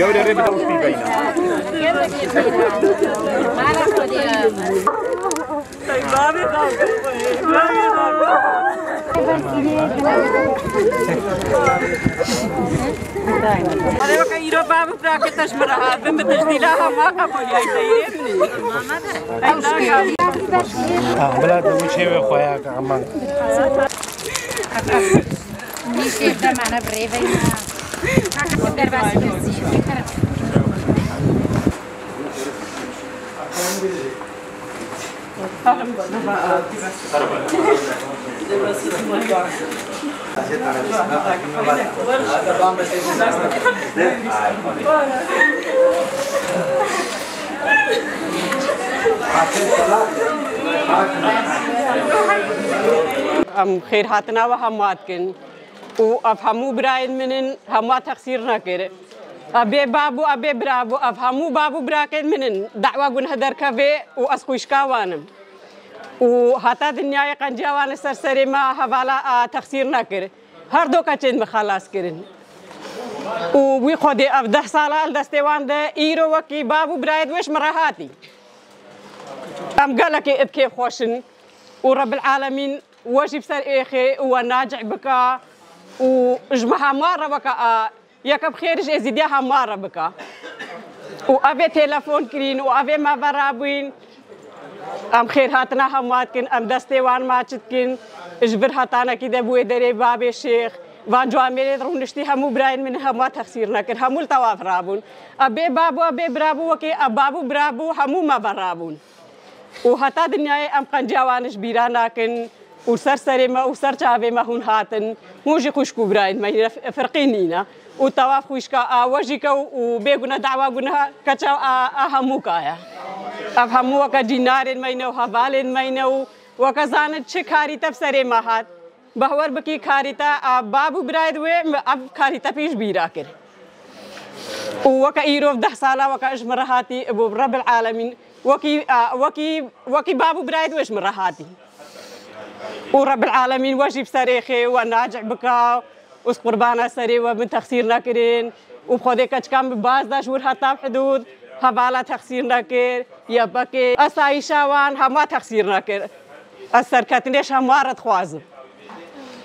قولي ريبة وفي بينا أنا وكا إيرو بابو براكتش مرها بمتجديلها ما قبول يا تيرني بلاد وشي وخويا كمان ميشي ده معنا بريفي هاكا بس أم خير هاتنا وهماتكن وأفهموا براين منن هما تقصير نكر أبي بابو أبي برابو أفهموا بابو براكن منن دعوة جن هدر كفي وأسقيش كوانم وهاتا الدنيا قنجوان سرسري ما حوالا تقصير نكر هردو كتشين بخلاص كرن وبيخدي أف 10 سالة الدستوان ده إيرو وكي بابو برايد وش مرهاتي أم قالك إبكي خوشن ورب العالمين واجب سر إخي وناجع بك وجمعها مرة بك يكب خيرج إزيديها مرة بك وأبي تلفون كرين وأبي ما برابين أم خير هاتنا هماتكن أم دستوان ماچتكن اجبر هاتانا كده بوي دري بابي الشيخ وان جواميري درون نشتي همو براين من هما تخسير نكر همو التواف رابون أبي بابو أبي برابو وكي أبابو برابو همو ما برابون وهتا دنيا أم قنجوانش بيراناكن وسرسري ما وسر شعبي ما هون هاتن موجي خوشكو براين ما فرقينينا والتواف خوشكا وجهك وبيقنا دعوة قنا كتشا أهموكايا أفهموا كدينار ماينو هبال ماينو وكزانت شكاري تفسري ما هات بهور بكي خاريتا بابو برايد وي اب خاريتا فيش بيراكر وكا ايروف 10 سالة وكا اشمرهاتي ابو رب العالمين وكي بابو برايد وش مرهاتي ورب العالمين واجب سريخي وناجع بكا وس قربانا سري ومن تخسير ناكرين وبخودي كم باز دا شهور حتى بحدود حوالا تخسير ناكر يا بكي اسايشا وان هما تخسير ناكر السركتنيش همارت خوازو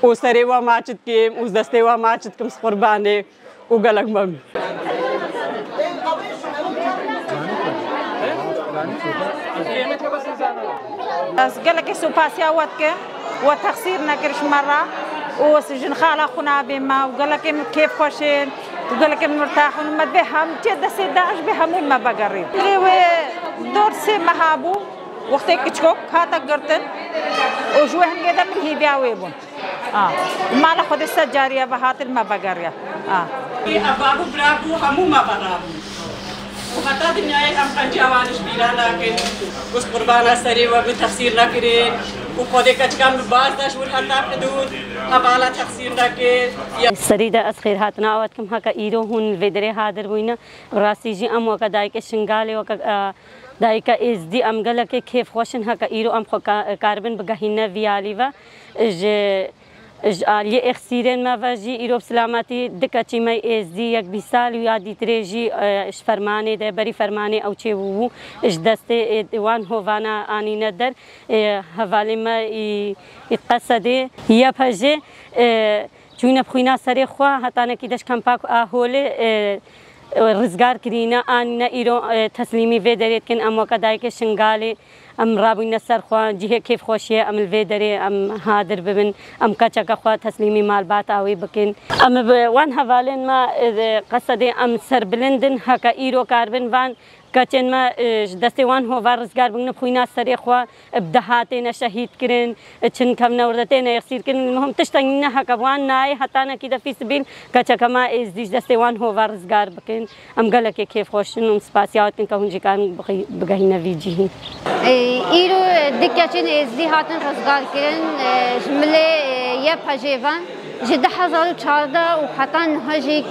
وسري وماچت كيم وزدستي وماچت كم قرباني وقالك مامي قالك سوباسيا واتك وتخسير نكرش مرة وسجن خالة خنا بما وقالك كيف خوشين وقالك مرتاح وما بهم جد سيداش بهم ما بقريب دور سي مهابو وقت كتشوك هاتا قرتن وجوهن كده من هي بيعويبون ما له خد السجارية بهات ما بقريا أبابو برابو همو ما برابو وحتى دنيا أم قنجوانش بيرا لكن وس قربانا سري وبتخسير نكرين وخدي كتكم باز داشور حتى حدود حوالا تخسير نكر سريدا أسخير هاتنا أواتكم هكا إيرو هون الفيدري هادر وينا راسيجي أم وكا دايك شنغالي وكا دايكا إز دي أم قالك كيف خوشن هكا إيرو أم خو كاربن بقهينا فياليفا لي اخسيرين ما فاجي إيرو بسلاماتي دكاتي ماي إز دي يك بيسال ويادي تريجي إش فرماني ده بري فرماني أو شيء وو إش دستي وان هوانا آني ندر هوالي ما يتقصدي يا فاجي جونا بخوينا سري خوا هتانا كيدش كم باك أهولي رزقار كرينا آننا إيرو تسليمي في دريت كن أم وكدايك شنغالي أم رابين السر خوا جه كيف خوشية أم الفيدري أم هادر ببن أم كاتشا خوا تسليمي مال بات أوي بكن أم وان هوالين ما قصدي أم سر بلندن هكا إيرو كاربن وان كاتشن ما دستوان هو وارزقار بغنا بخوينا سري خوا بدهاتنا شهيد كرن تشن كم نوردتنا يصير كرن المهم تشتغلنا هكا وان ناي هتانا كده في سبيل كاتشا كما إز ديش دستوان هو وارزقار بكن أم قالك كيف خوشن أم سباسيات كن كهون كان بقينا فيجي إيرو دكاتشن إز دي هاتن رزقار كرن جملة يب هجيفان جدا حزارو چارده وحتان هجي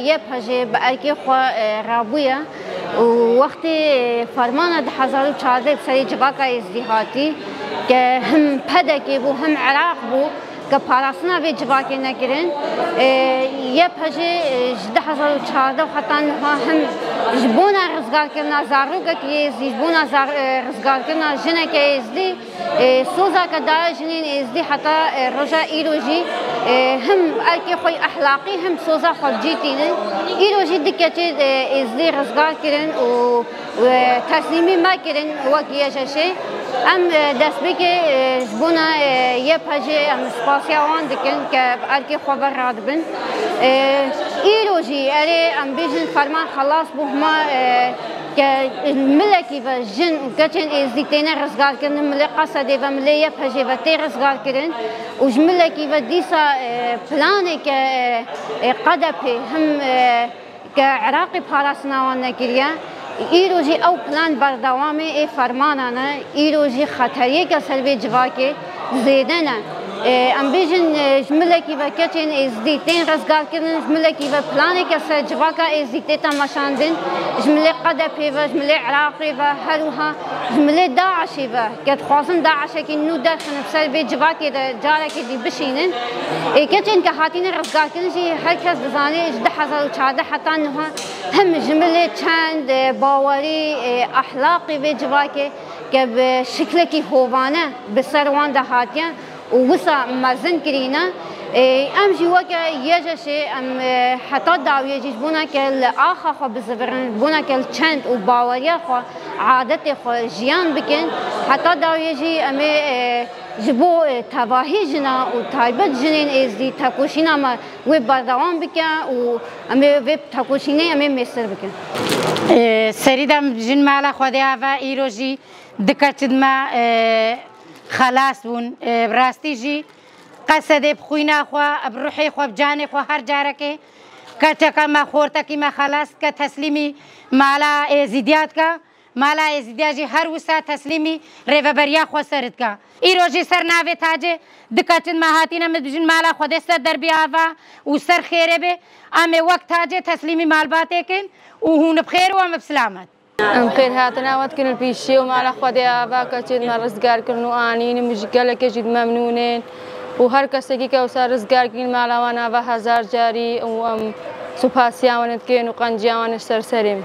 يب هجي بأركي خوا رابويا ووقت فرمانه ده حزارو چارده بسري جباكا ازدهاتي هم پدكي بو هم عراق بو كباراسنا في جواكي نكرن يبهجي جده حصل وشارده وحتى هم جبونا رزقار كنا زاروكا كيز جبونا رزقار كنا جنا كيزدي سوزا كدا جنين ازدي حتى رجا ايروجي هم الكي خوي اخلاقي هم سوزا خجيتين ايروجي دكتي ازدي رزقار كرن وتسليمي ما كرن وكيا شيء ام دسبك جبونا يبهجي ام سباسيوان دكن كالكي خبر رادبن ايروجي اري ام بيجن فرمان خلاص بهما كملكي فجن وكتن ازديتين رزقار كرن ملقا صدي فملي يبهجي فتي رزقار كرن وجملكي فديسا بلاني كقدبي هم كعراقي باراسنا وانا كريا ایروزی او پلان بردوامی ای فرمانانه ایروزی خطریه که سلبی جواکی زیده نه ام بیشن جمله کی و کچین ازدیتین رزگار کردن جمله کی و پلانی که سر جواکا ازدیتا مشاندن جمله قدپی و جمله عراقی و هروها جمله داعشی و که خواستن داعشه که نو درخن سلبی جواکی جاره که دی بشینن کچین که هاتین رزگار کردن جی هر کس بزانی 2014 حتی نها هم جمله چند باوری اخلاقی به جواکی که به شکل کی هوانه به سروان دهاتیان ووسع مازن كرينا ام جواكا يجشي ام حتى داويه جبونا كل اخا خو بزبرن بونا كل چند وباوريا خو عادت خو جيان بكن حتى داويه جي ام جبو تباهي جنا وتايبت جنين ازدي تاكوشينا ما ويب بردوان بكن و ام ويب تاكوشيني ام مصر بكن سريدم جن مالا خديا و ايروجي دكتد ما خلاص بون براستی جی قصد بخوینا خوا بروحی خوا بجانی خوا هر جارکه کتک ما خورتا کی ما خلاص که تسلیمی مالا ازیدیات کا مالا ازیدیات جی هر وسا تسلیمی ریوبریا خوا سرد کا ایروجی سر ناوی تاجه دکتن ما هاتینا مدجن مالا خود سر در بیاوا و سر خیره به امی وقت تاجه تسلیمی مال باته کن و هون بخیر و ام بسلامت ام خير هاتنا واتكن البيشي ومع خديا باكا جد ما رزقار كنو انين مشغله كجد ممنونين وهر كسكي كوسا رزقار كن مع وانا بهزار جاري وام سوباسيا ونتكن وقنجيا ونسرسريم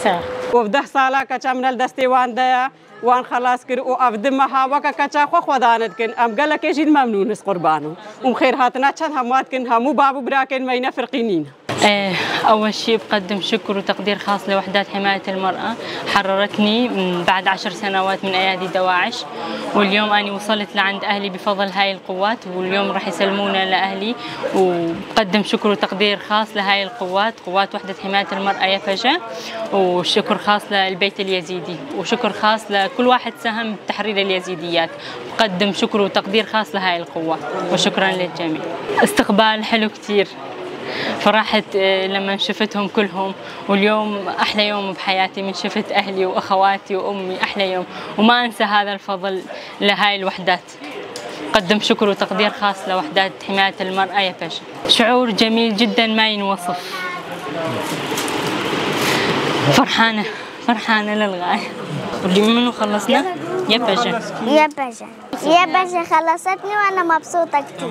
صح وفده سالا كچا من الدستيوان ده وان خلاص كر وافدمها وكا كچا خو خدانت كن ام قال لك جد ممنون قربانو ام خير هاتنا چن هموات كن همو بابو براكن مينا فرقينين أول شيء بقدم شكر وتقدير خاص لوحدات حماية المرأة حررتني بعد 10 سنوات من أيادي دواعش واليوم أنا وصلت لعند أهلي بفضل هاي القوات واليوم راح يسلمونا لأهلي وبقدم شكر وتقدير خاص لهاي القوات قوات وحدة حماية المرأة يفجة وشكر خاص للبيت اليزيدي وشكر خاص لكل واحد ساهم بتحرير اليزيديات بقدم شكر وتقدير خاص لهاي القوات وشكرا للجميع استقبال حلو كتير فرحت لما شفتهم كلهم واليوم أحلى يوم بحياتي من شفت أهلي وأخواتي وأمي أحلى يوم وما أنسى هذا الفضل لهاي الوحدات قدم شكر وتقدير خاص لوحدات حماية المرأة يا باشا شعور جميل جدا ما ينوصف فرحانة للغاية منو خلصنا يا باشا يا باشا خلصتني وأنا مبسوطة كتير